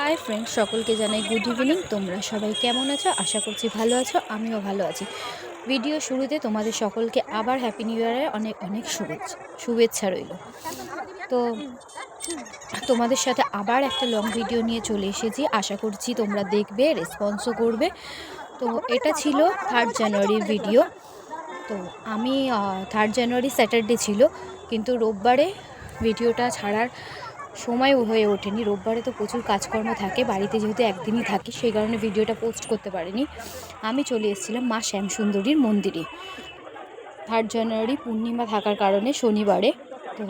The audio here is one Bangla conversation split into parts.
হাই ফ্রেন্ডস, সকলকে জানাই গুড ইভিনিং। তোমরা সবাই কেমন আছো? আশা করছি ভালো আছো, আমিও ভালো আছি। ভিডিও শুরুতে তোমাদের সকলকে আবার হ্যাপি নিউ ইয়ারের অনেক অনেক শুভেচ্ছা রইল। তো তোমাদের সাথে আবার একটা লং ভিডিও নিয়ে চলে এসেছি, আশা করছি তোমরা দেখবে, রেসপন্সও করবে। তো এটা ছিল 3rd জানুয়ারির ভিডিও। তো আমি 3rd জানুয়ারি স্যাটারডে ছিল, কিন্তু রোববারে ভিডিওটা ছাড়ার সময় হয়ে ওঠেনি। রোববারে তো প্রচুর কাজকর্ম থাকে, বাড়িতে যেহেতু একদিনই থাকি, সেই কারণে ভিডিওটা পোস্ট করতে পারিনি। আমি চলে এসেছিলাম মা শ্যামসুন্দরীর মন্দিরে। 3rd জানুয়ারি পূর্ণিমা থাকার কারণে শনিবারে, তো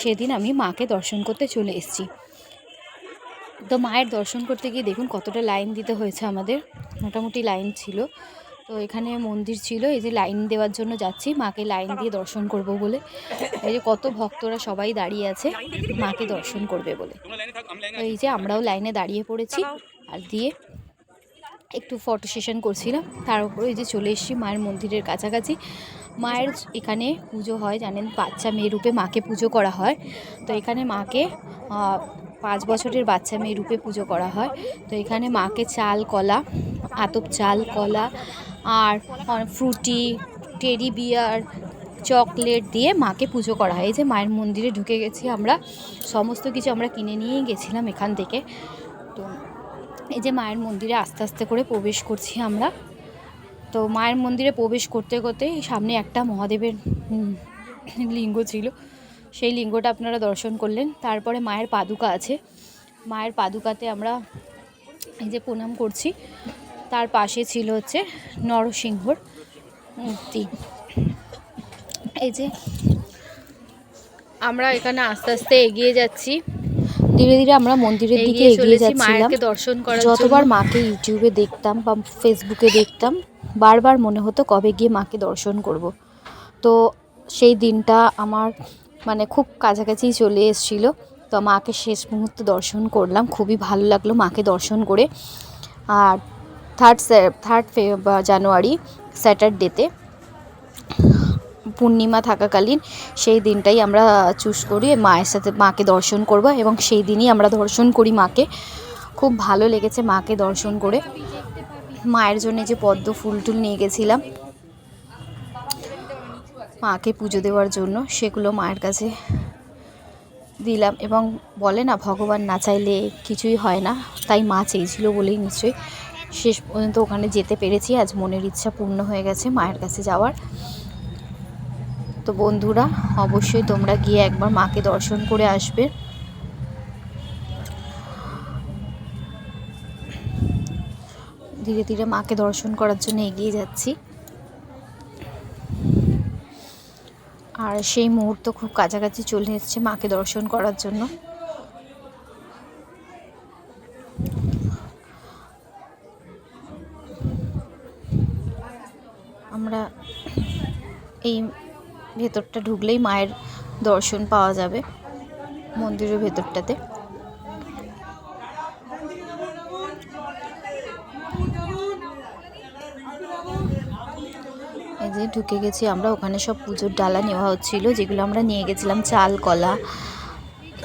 সেদিন আমি মাকে দর্শন করতে চলে এসেছি। তো মায়ের দর্শন করতে গিয়ে দেখুন কতটা লাইন দিতে হয়েছে আমাদের, মোটামুটি লাইন ছিল। তো এখানে মন্দির ছিল, এই যে লাইন দেওয়ার জন্য যাচ্ছি মাকে লাইন দিয়ে দর্শন করব বলে। এই যে কত ভক্তরা সবাই দাঁড়িয়ে আছে মাকে দর্শন করবে বলে। তো এই যে আমরাও লাইনে দাঁড়িয়ে পড়েছি, আর দিয়ে একটু ফটো সেশন করছিলাম। তার উপরে এই যে চলে এসেছি মায়ের মন্দিরের কাছাকাছি। মায়ের এখানে পুজো হয়, জানেন, বাচ্চা মেয়ে রূপে মাকে পুজো করা হয়। তো এখানে মাকে 5 বছরের বাচ্চা মেয়ে রূপে পুজো করা হয়। তো এখানে মাকে চাল কলা, আতপ চাল কলা আর ফ্রুটি, টেডি বিয়ার, চকলেট দিয়ে মাকে পুজো করা হয়। এই যে মায়ের মন্দিরে ঢুকে গেছি আমরা, সমস্ত কিছু আমরা কিনে নিয়েই গেছিলাম এখান থেকে। তো এই যে মায়ের মন্দিরে আস্তে আস্তে করে প্রবেশ করছি আমরা। তো মায়ের মন্দিরে প্রবেশ করতে করতে সামনে একটা মহাদেবের লিঙ্গ ছিল, সেই লিঙ্গটা আপনারা দর্শন করলেন। তারপরে মায়ের পাদুকা আছে, মায়ের পাদুকাতে আমরা এই যে প্রণাম করছি। তার পাশে ছিল হচ্ছে নরসিংহর মূর্তি। এই যে আমরা এখানে আস্তে আস্তে এগিয়ে যাচ্ছি, ধীরে ধীরে আমরা মন্দিরের দিকে এগিয়ে যাচ্ছিলাম। দর্শন করার যতবার মাকে ইউটিউবে দেখতাম বা ফেসবুকে দেখতাম, বারবার মনে হতো কবে গিয়ে মাকে দর্শন করব। তো সেই দিনটা আমার মানে খুব কাছাকাছি চলে এসেছিলো। তো মাকে শেষ মুহূর্তে দর্শন করলাম, খুবই ভালো লাগলো মাকে দর্শন করে। আর 3rd জানুয়ারি স্যাটারডেতে পূর্ণিমা থাকাকালীন সেই দিনটাই আমরা চুজ করি মায়ের সাথে মাকে দর্শন করব, এবং সেই দিনই আমরা দর্শন করি মাকে। খুব ভালো লেগেছে মাকে দর্শন করে। মায়ের জন্য যে পদ্ম ফুল টুল নিয়ে গেছিলাম মাকে পুজো দেওয়ার জন্য, সেগুলো মায়ের কাছে দিলাম। এবং বলে না, ভগবান না চাইলে কিছুই হয় না, তাই মা চেয়েছিল বলেই নিশ্চয়ই শেষ পর্যন্ত ওখানে যেতে পেরেছি। আজ মনের ইচ্ছা পূর্ণ হয়ে গেছে মায়ের কাছে যাওয়ার। তো বন্ধুরা, অবশ্যই তোমরা গিয়ে একবার মাকে দর্শন করে আসবে। ধীরে ধীরে মাকে দর্শন করার জন্য এগিয়ে যাচ্ছি, আর সেই মুহূর্ত খুব কাছাকাছি চলে এসেছে মাকে দর্শন করার জন্য। আমরা এই ভেতরটা ঢুকলেই মায়ের দর্শন পাওয়া যাবে মন্দিরের ভেতরটাতে। এই যে ঢুকে গেছি আমরা, ওখানে সব পুজোর ডালা নেওয়া হচ্ছিলো, যেগুলো আমরা নিয়ে গেছিলাম, চাল কলা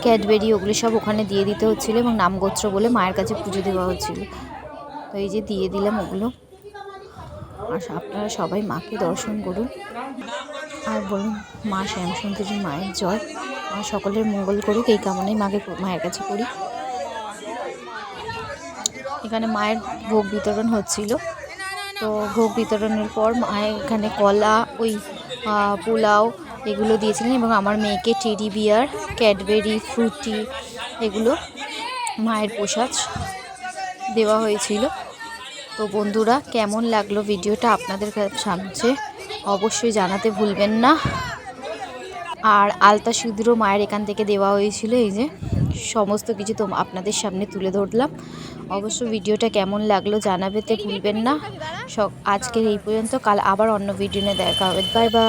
ক্যাডবেরি, ওগুলো সব ওখানে দিয়ে দিতে হচ্ছিলো, এবং নামগোত্র বলে মায়ের কাছে পুজো দেওয়া হচ্ছিলো। তো এই যে দিয়ে দিলাম ওগুলো। আর আপনারা সবাই মাকে দর্শন করুন, আর বলুন মা শ্যামসুন্দরী মায়ের জয়, মা সকলের মঙ্গল করুক, এই কামনাই মায়ের কাছে করি। এখানে মায়ের ভোগ বিতরণ হচ্ছিল। তো ভোগ বিতরণের পর মায়ের এখানে কলা, ওই পোলাও এগুলো দিয়েছিলেন, এবং আমার মেয়েকে টেডি বিয়ার, ক্যাডবেরি, ফ্রুটি এগুলো মায়ের প্রসাদ দেওয়া হয়েছিল। তো বন্ধুরা, কেমন লাগলো ভিডিওটা আপনাদের সামনে অবশ্যই জানাতে ভুলবেন না। আর আলতা সিঁদুরও মায়ের এখান থেকে দেওয়া হয়েছিল। এই যে সমস্ত কিছু তো আপনাদের সামনে তুলে ধরলাম। অবশ্য ভিডিওটা কেমন লাগলো জানাতে ভুলবেন না। আজকের এই পর্যন্ত, কাল আবার অন্য ভিডিও নিয়ে দেখা হবে। Bye bye.